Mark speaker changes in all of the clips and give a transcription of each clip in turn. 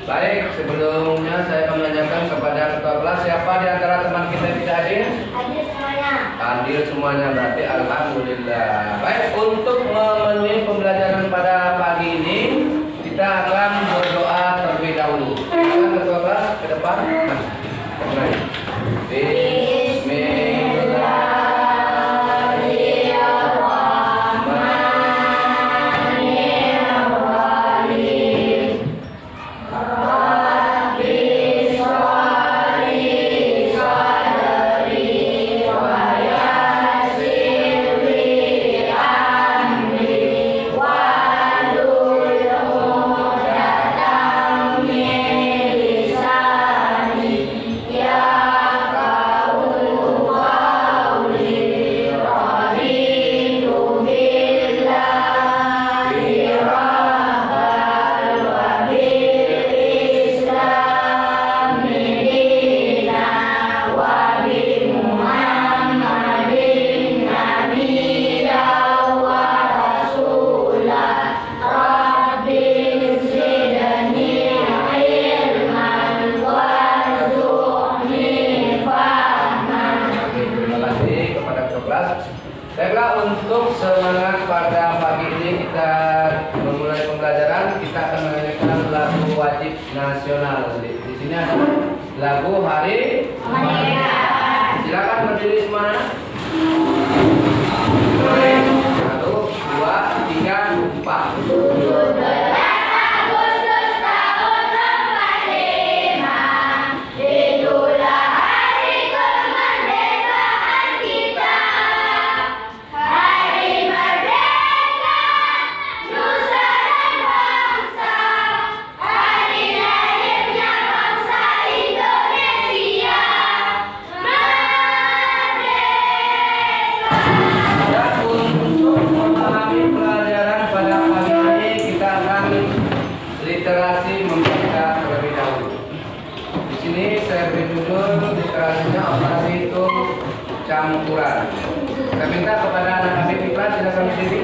Speaker 1: Baik, sebelumnya saya akan menanyakan kepada ketua kelas, siapa di antara teman kita yang tidak hadir?
Speaker 2: Hadir semuanya.
Speaker 1: Hadir semuanya, berarti alhamdulillah. Baik, untuk memenuhi pembelajaran pada pagi ini, kita akan berdoa terlebih dahulu. Silakan ketua kelas ke depan. Baiklah, untuk semangat pada pagi ini kita memulai pembelajaran, kita akan menyanyikan lagu wajib nasional. Di sini ada lagu Hari Kemerdekaan. Silakan berdiri semuanya. 1, 2, 3, 4. Literasi membaca terlebih dahulu. Di sini saya beri judul literasinya operasi hitung campuran. Saya minta kepada anak kami Pipra, silakan berdiri.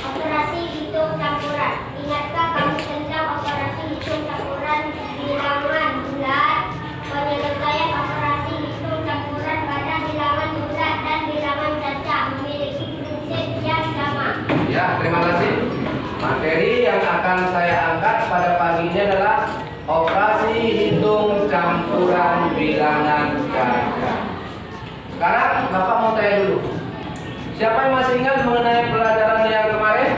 Speaker 2: Operasi hitung campuran. Ingatkah kamu tentang operasi hitung campuran bilangan bulat? Penyelesaian operasi hitung campuran pada bilangan bulat dan bilangan cacah memiliki prinsip yang sama.
Speaker 1: Ya, terima kasih. Materi yang akan saya angkat pada pagi ini adalah operasi hitung campuran bilangan cacah. Sekarang Bapak mau tanya dulu. Siapa yang masih ingat mengenai pelajaran yang kemarin?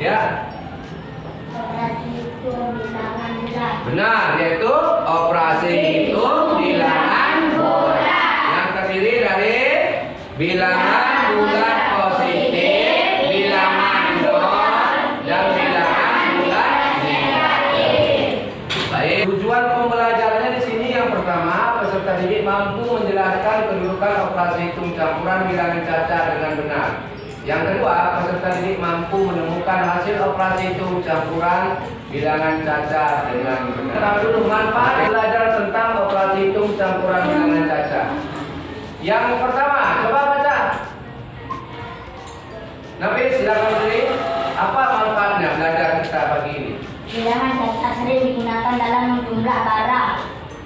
Speaker 1: Ya.
Speaker 2: Operasi hitung bilangan bulat.
Speaker 1: Benar, yaitu operasi hitung bilangan bulat yang terdiri dari bilangan bulat positif, bilangan nol, dan bilangan bulat negatif. Baik, tujuan pembelajarannya di sini yang pertama, peserta didik mampu menjelaskan kedudukan operasi hitung campuran bilangan cacah dengan benar. Yang kedua, peserta didik mampu menemukan hasil operasi hitung campuran bilangan cacah dengan benar. Pertama dulu, manfaat belajar tentang operasi hitung campuran bilangan cacah. Yang pertama, coba baca. Nabi, silakan beri. Apa manfaatnya belajar kita pagi ini?
Speaker 2: Bilangan cacah sering digunakan dalam menjumlah barang,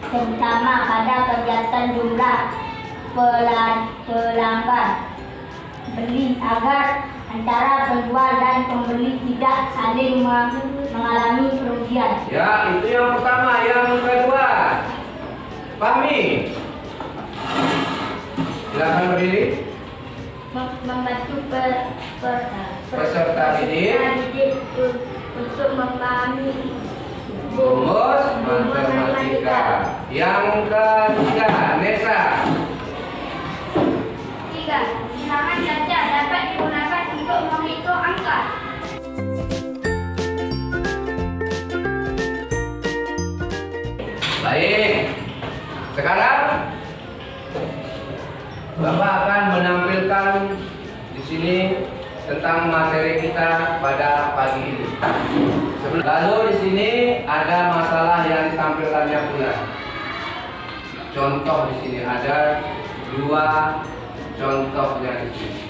Speaker 2: terutama pada kegiatan jumlah pelanggan beli agar antara penjual dan pembeli tidak saling mengalami kerugian.
Speaker 1: Ya, itu yang pertama. Yang kedua, Fahmi, silakan berdiri.
Speaker 2: Membantu
Speaker 1: Peserta didik
Speaker 2: untuk memahami
Speaker 1: rumus matematika. Yang ketiga, Nesa.
Speaker 2: 3. Bilangan cacah dapat digunakan untuk menghitung angka.
Speaker 1: Baik. Sekarang Bapak akan menampilkan di sini tentang materi kita pada pagi ini. Lalu di sini ada masalah yang ditampilkannya pula. Contoh di sini ada 2 contohnya di sini.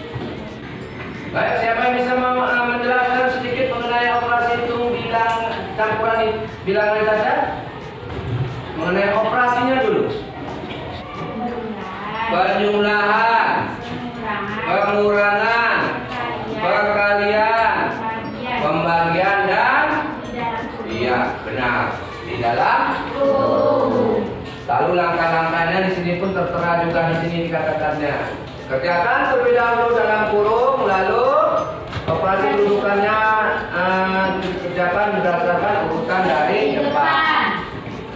Speaker 1: Baik, siapa yang bisa menjelaskan sedikit mengenai operasi campuran bilangan saja? Mengenai operasinya dulu. Penjumlahan, pengurangan, perkalian, pembagian dan iya benar di dalam. Lalu langkah-langkahnya di sini pun tertera juga di sini dikatakannya. Kerjakan terlebih dahulu dalam kurung, lalu operasi kedudukannya dikerjakan berdasarkan urutan dari depan.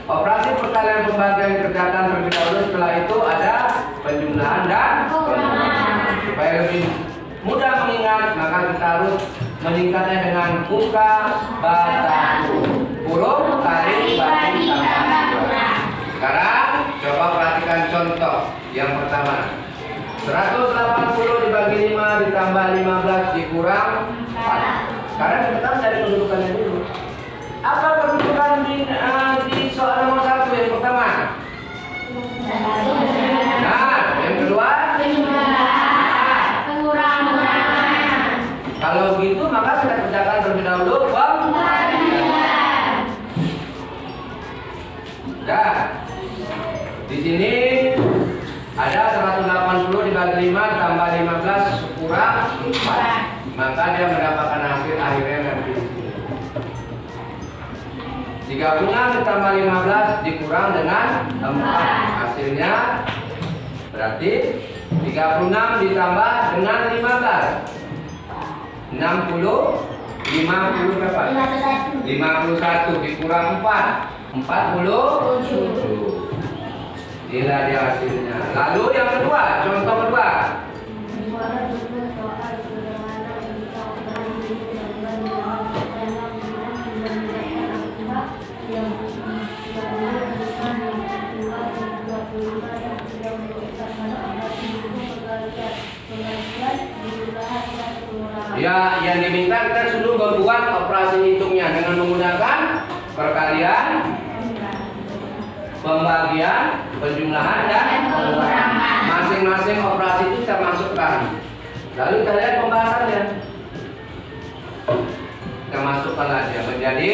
Speaker 1: Operasi perkalian pembagian dikerjakan terlebih dahulu, setelah itu ada penjumlahan dan pengurangan. Supaya lebih mudah mengingat, maka kita harus meningkatnya dengan buka bata kurung kali bagi tambah kurang. Sekarang coba perhatikan contoh yang pertama. 180 dibagi 5 ditambah 15 dikurang 4. Sekarang kita cari kedudukannya dulu. Apa kedudukan di soal nomor 1 yang pertama? Nah, yang kedua? Pengurangan. Kalau gitu maka kita kerjakan terlebih dahulu pembagian. Dah. Di sini ada 180 dibagi 5 tambah 15 kurang 4. Maka dia mendapatkan hasil akhirnya nanti. 36 ditambah 15 dikurang dengan 4. Hasilnya berarti 36 ditambah dengan 15. 60 berapa? 51 dikurang 4. 47. Inilah dia hasilnya. Lalu yang kedua, contoh kedua. Ya, yang diminta kita suruh membuat operasi hitungnya dengan menggunakan perkalian, pembagian, penjumlahan dan pengurangan. Masing-masing operasi itu kita masukkan. Lalu kita lihat pembahasannya. Kita masukkan aja menjadi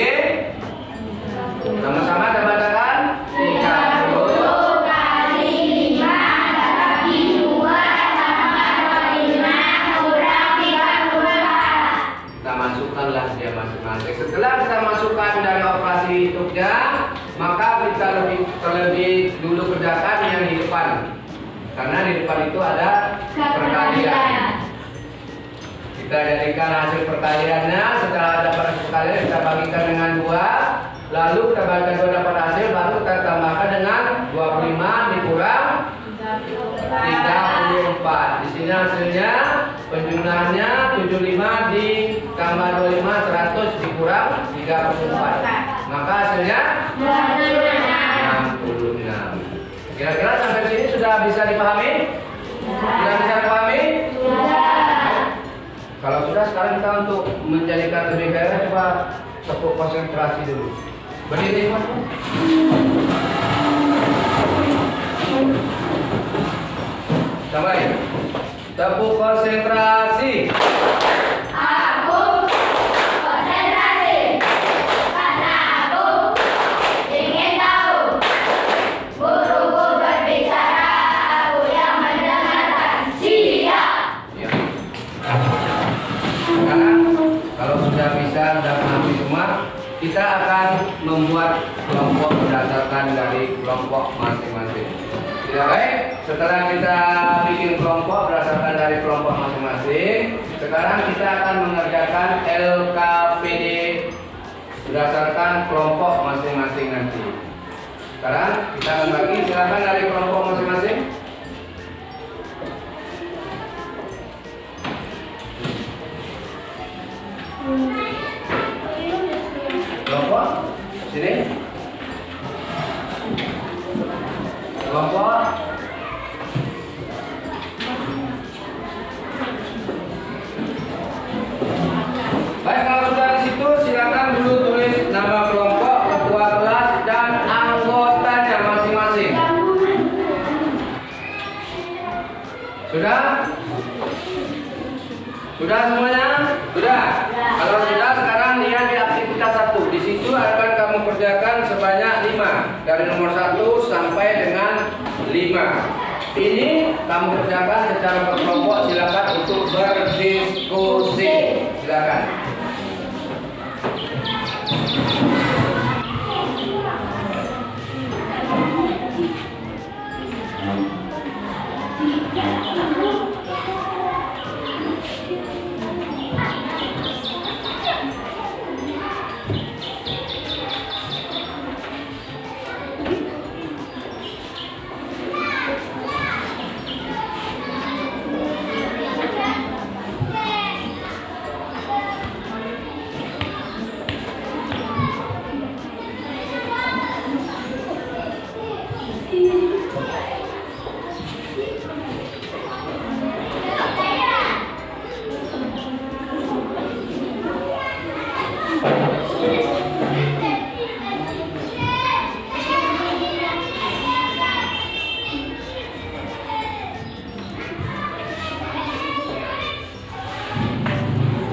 Speaker 1: sama-sama kita bacakan 30
Speaker 2: kali 5 bagi 2 tambah 25 kurang 32.
Speaker 1: Kita masukkanlah dia masing-masing. Setelah kita masukkan dari operasi hitungnya, maka kita terlebih dulu kerjakan yang di depan. Karena di depan itu ada perkalian. Kita jadikan hasil perkaliannya. Setelah ada perkalian kita bagikan dengan 2. Lalu kita bagikan 2 dapat hasil, baru kita tambahkan dengan 25 dikurang 34. Di sini hasilnya penjumlahannya 75 ditambah 25 100 dikurang 34. Maka hasilnya 66. Kira-kira sampai sini sudah bisa dipahami? Sudah bisa dipahami? Kalau sudah, sekarang kita untuk menjadikan lebih baik, coba tepuk konsentrasi dulu. Berdiri, Mas. Sampai. Tepuk konsentrasi.
Speaker 2: Aku konsentrasi karena aku ingin tahu. Guruku berbicara, aku yang mendengarkan. Siap.
Speaker 1: Ya. Sekarang kalau sudah bisa, sudah pahami semua, kita akan membuat kelompok berdasarkan dari kelompok masing-masing. Tidak baik? Setelah kita bikin kelompok berdasarkan dari kelompok masing-masing, sekarang kita akan mengerjakan LKPD berdasarkan kelompok masing-masing nanti. Sekarang kita akan bagi, silakan dari kelompok masing-masing. Kelompok sini. Kelompok. Baik, kalau sudah di situ silakan dulu tulis nama kelompok, ketua kelas dan anggotanya masing-masing. Sudah? Sudah semuanya? Sudah. Kalau sudah, sekarang lihat di aktivitas 1. Di situ dari nomor 1 sampai dengan 5. Ini kamu kerjakan secara berkelompok. Silakan untuk berdiskusi. Silakan.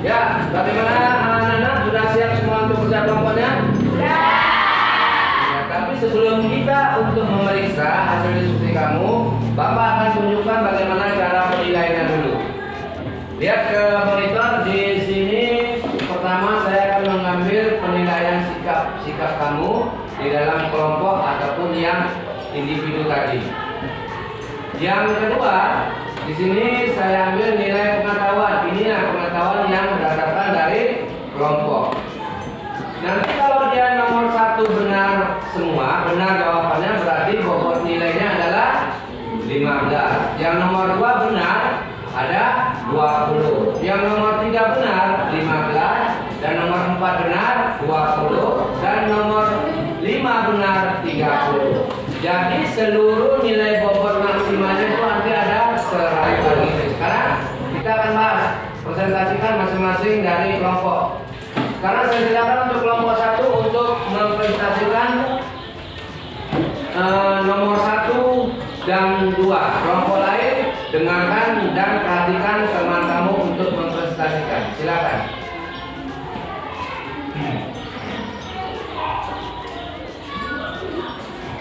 Speaker 1: Ya, bagaimana anak-anak sudah siap semua untuk kerja kelompoknya? Ya, tapi sebelum kita untuk memeriksa hasil diskusi kamu, Bapak akan tunjukkan bagaimana cara penilaiannya dulu. Lihat ke monitor di sini. Pertama, saya akan mengambil penilaian sikap kamu di dalam kelompok ataupun yang individu tadi. Yang kedua, di sini saya ambil nilai pengetahuan. Ini pengetahuan yang berdasarkan dari kelompok. Nanti kalau dia nomor 1 benar semua, benar jawabannya, berarti bobot nilainya adalah 15. Yang nomor 2 benar ada 20. Yang nomor 3 benar 15. Dan nomor 4 benar 20. Dan nomor 5 benar 30. Jadi seluruh nilai bobot maksimalnya itu nanti ada 100. Sekarang kita akan bahas, presentasikan masing-masing dari kelompok. Sekarang saya silakan untuk kelompok 1 untuk mempresentasikan nomor 1 dan 2. Kelompok lain dengarkan dan perhatikan teman kamu untuk mempresentasikan. Silakan.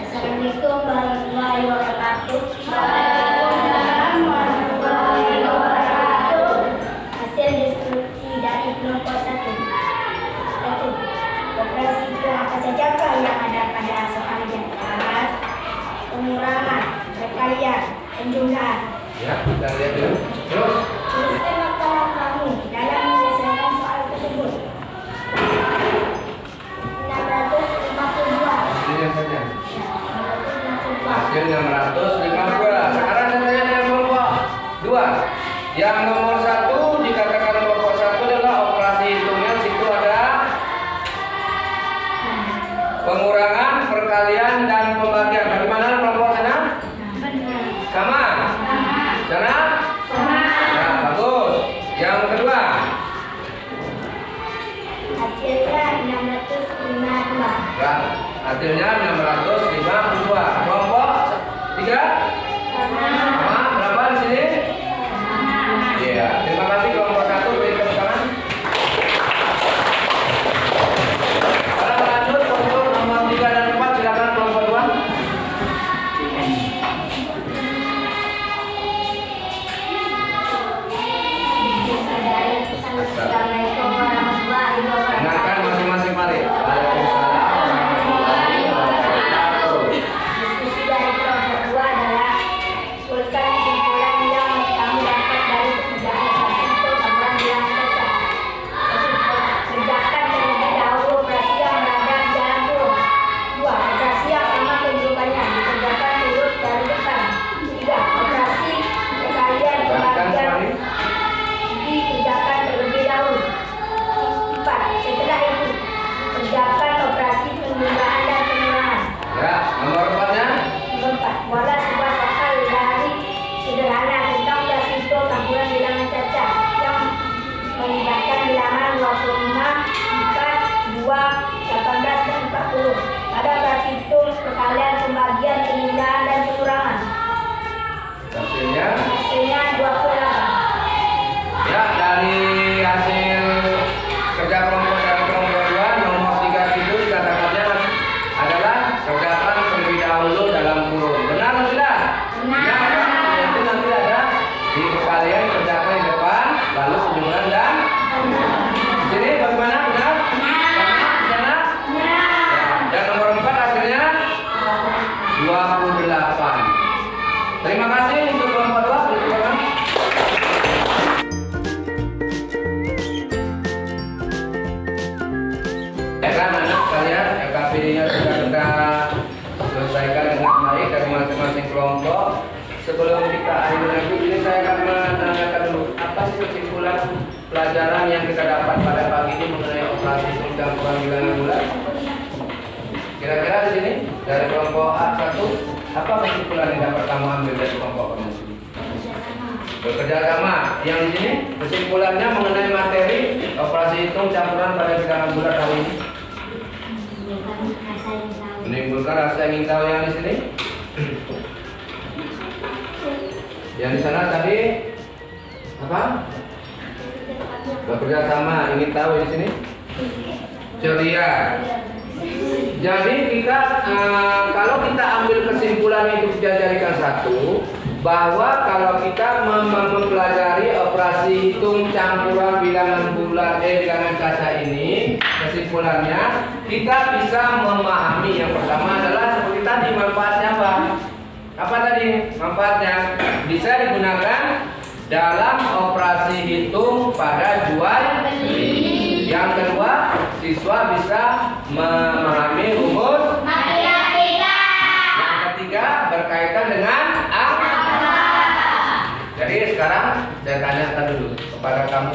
Speaker 2: Assalamualaikum warahmatullahi wabarakatuh. Waalaikumsalam warahmatullahi wabarakatuh. Hasil diskusi dari kelompok 1. Operasi itu apa saja yang ada pada soal yang atas? Pengurangan, perkalian, penjumlahan.
Speaker 1: Ya, kita lihat dulu. Terus.
Speaker 2: Tuliskan makalah kamu dalam menyelesaikan soal tersebut. 652.
Speaker 1: Hasilnya saja.
Speaker 2: 652.
Speaker 1: Hasil 650. Sekarang saya tanya dengan kelompok 2. Yang nomor 1 dikatakan kelompok 1 adalah operasi hitungnya. Situ ada pengurangan, perkalian, dan pembagian. Bagaimana kelompok sana? Sama? Sana? Ya, bagus. Yang kedua?
Speaker 2: Hasilnya 652.
Speaker 1: Ya, hasilnya 652. Kelompok 3? Sama? Berapa di sini? Iya, terima kasih kelompok 1. Beri tepuk tangan. Sekarang lanjut untuk nomor 3 dan 4. Silakan kelompok 2.
Speaker 2: Assalamualaikum warahmatullahi wabarakatuh.
Speaker 1: Dengarkan masing-masing mari. Waalaikumsalam warahmatullahi wabarakatuh.
Speaker 2: Diskusi dari kelompok 2 adalah tuliskan
Speaker 1: Terima kasih untuk kelompok 2. Silakan. Ya kan anak kalian LKPD-nya sudah kita selesaikan dengan baik dari masing-masing kelompok. Sebelum kita akhiri lagi, ini saya akan menanyakan dulu apa sih kesimpulan pelajaran yang kita dapat pada pagi ini mengenai operasi hitung campuran bilangan bulat. Kira-kira di sini dari kelompok A1 apa kesimpulan yang dapat kamu ambil dari kelompok kamu sini? Bekerja sama. Yang di sini kesimpulannya mengenai materi operasi hitung campuran pada bilangan bulat hari ini. Menimbulkan rasa ingin tahu yang di sini. Yang di sana tadi apa? Bekerja sama, ingin tahu di sini. Ceria. Jadi kita kalau kita ambil kesimpulan itu kita jadikan satu, bahwa kalau kita mempelajari operasi hitung campuran bilangan bulat bilangan kaca ini, kesimpulannya kita bisa memahami yang pertama adalah seperti tadi manfaatnya apa? Apa tadi manfaatnya? Bisa digunakan dalam operasi hitung pada jual beli. Yang kedua, siswa bisa memahami rumus matematika. Yang ketiga, berkaitan dengan angka. Jadi sekarang saya tanyakan dulu kepada kamu,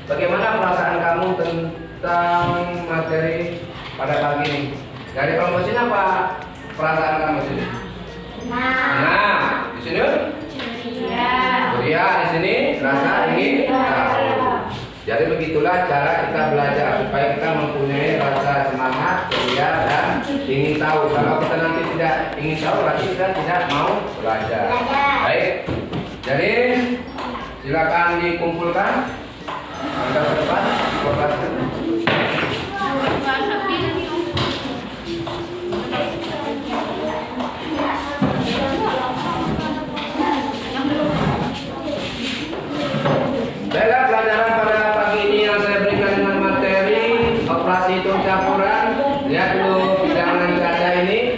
Speaker 1: bagaimana perasaan kamu tentang materi pada pagi ini? Dari kelompok sini apa perasaan kamu sini? Nah, di sini? Ceria. Di sini rasa ingin tahu. Jadi begitulah cara kita belajar supaya kita mempunyai rasa semangat, ceria dan ingin tahu. Kalau kita nanti tidak ingin tahu, berarti kita tidak mau belajar. Baik. Jadi silakan dikumpulkan. Anda ke depan, kelaskan. Baiklah, pelajaran pada pagi ini yang saya berikan dengan materi operasi hitung campuran. Lihat dulu bilangan kaca ini.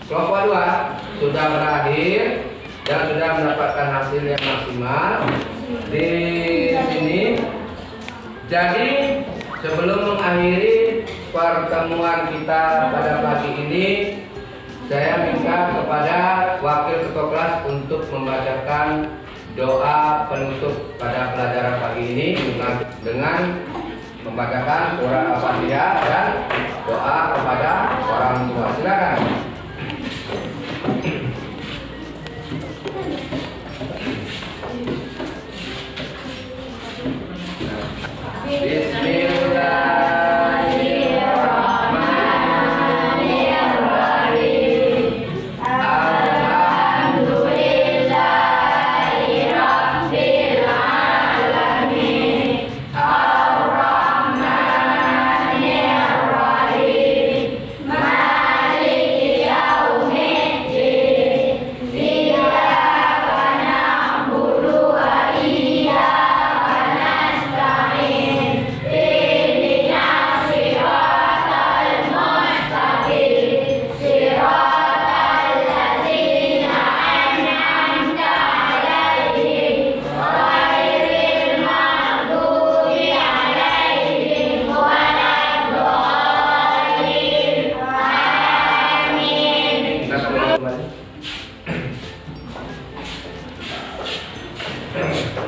Speaker 1: Kelompok 2 sudah berakhir dan sudah mendapatkan hasil yang maksimal di sini. Jadi sebelum mengakhiri pertemuan kita pada pagi ini, saya minta kepada wakil ketua kelas untuk membacakan doa penutup pada pelajaran pagi ini dengan membacakan surah Al-Fatihah dan doa kepada orang tua. Silakan.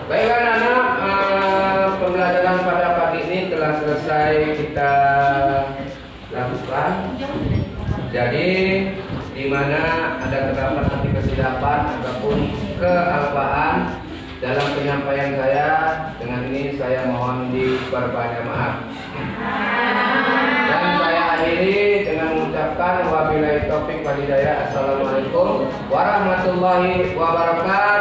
Speaker 1: Baiklah anak-anak, pembelajaran pada pagi ini telah selesai kita lakukan. Jadi di mana ada terdapat nanti kesilapan ataupun kealpaan dalam penyampaian saya, dengan ini saya mohon diperbanyak maaf. Dan saya akhiri dengan mengucapkan wabillahi taufik wal hidayah. Assalamualaikum warahmatullahi wabarakatuh.